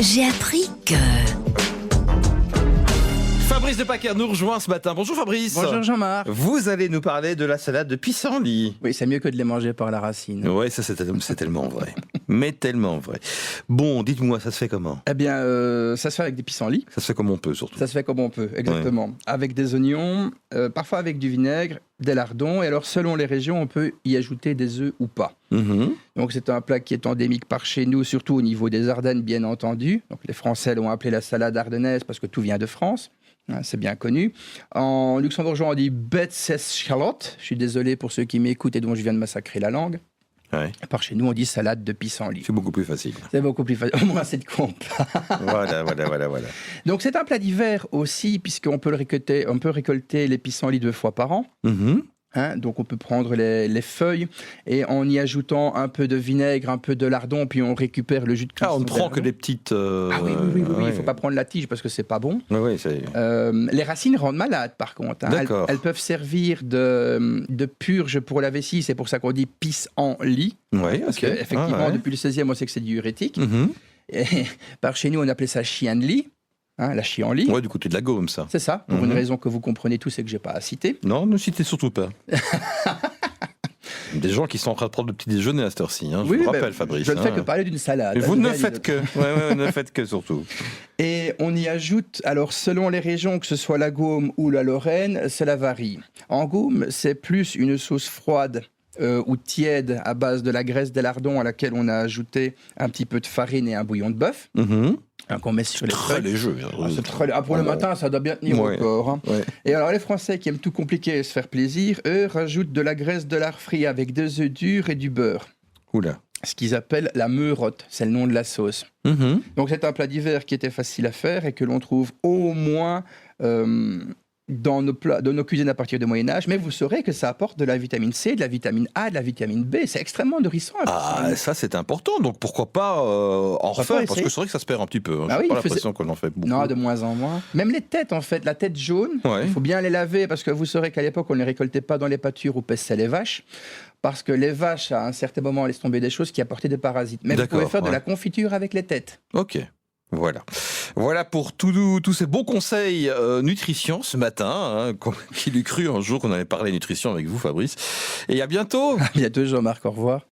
J'ai appris que... Fabrice de Pacquiao nous rejoint ce matin. Bonjour Fabrice. Bonjour Jean-Marc. Vous allez nous parler de la salade de pissenlit. Oui, c'est mieux que de les manger par la racine. Ouais, ça c'est tellement vrai. Mais tellement vrai. Bon, dites-moi, ça se fait comment? Eh bien, ça se fait avec des pissenlits. Ça se fait comme on peut surtout. Ça se fait comme on peut, exactement. Ouais. Avec des oignons, parfois avec du vinaigre, des lardons. Et alors, selon les régions, on peut y ajouter des œufs ou pas. Donc, c'est un plat qui est endémique par chez nous, surtout au niveau des Ardennes, bien entendu. Donc, les Français l'ont appelé la salade ardennaise parce que tout vient de France. C'est bien connu. En luxembourgeois, on dit betseschalot. Je suis désolé pour ceux qui m'écoutent et dont je viens de massacrer la langue. Ouais. Par chez nous, on dit salade de pissenlit. C'est beaucoup plus facile. C'est beaucoup plus facile. Au moins, c'est de quoi on parle. Voilà. Donc, c'est un plat d'hiver aussi, puisqu'on peut récolter les pissenlits 2 fois par an. Donc, on peut prendre les feuilles et en y ajoutant un peu de vinaigre, un peu de lardon, puis on récupère le jus de cuisson. Ah, on ne prend que les petites... Ah oui, il ne faut pas prendre la tige parce que c'est pas bon. Oui, les racines rendent malades, par contre. D'accord. Elles peuvent servir de purge pour la vessie, c'est pour ça qu'on dit pissenlit. Oui, parce qu'effectivement, depuis le 16e, on sait que c'est diurétique. Et par chez nous, on appelait ça chienlit. La chienlit. Ouais, du côté de la Gaume, ça. C'est ça, pour une raison que vous comprenez tous et que je n'ai pas à citer. Non, ne citez surtout pas. Des gens qui sont en train de prendre le petit déjeuner à cette heure-ci, je vous rappelle, Fabrice. Je ne fais que parler d'une salade. Mais vous ne faites que. Ne faites que surtout. Et on y ajoute, alors selon les régions, que ce soit la Gaume ou la Lorraine, cela varie. En Gaume, c'est plus une sauce froide ou tiède à base de la graisse des lardons à laquelle on a ajouté un petit peu de farine et un bouillon de bœuf. Qu'on met sur les très léger. Pour le matin, ça doit bien tenir au corps. Ouais. Et alors, les Français qui aiment tout compliquer et se faire plaisir, eux, rajoutent de la graisse de lard frit avec 2 œufs durs et du beurre. Oula. Ce qu'ils appellent la meurotte, c'est le nom de la sauce. Donc, c'est un plat d'hiver qui était facile à faire et que l'on trouve au moins... dans nos cuisines à partir du Moyen-Âge, mais vous saurez que ça apporte de la vitamine C, de la vitamine A, de la vitamine B. C'est extrêmement nourrissant. Ça c'est important, donc pourquoi pas en refaire, parce que c'est vrai que ça se perd un petit peu. J'ai pas l'impression qu'on en fait beaucoup. Non, de moins en moins. Même les têtes, en fait, la tête jaune, il faut bien les laver, parce que vous saurez qu'à l'époque, on ne les récoltait pas dans les pâtures où paissaient les vaches, parce que les vaches, à un certain moment, laissent tomber des choses qui apportaient des parasites. Mais vous pouvez faire de la confiture avec les têtes. Ok. Voilà pour tous ces bons conseils nutrition ce matin. Qui l'eût cru un jour qu'on allait parler nutrition avec vous, Fabrice. Et à bientôt. À bientôt, Jean-Marc. Au revoir.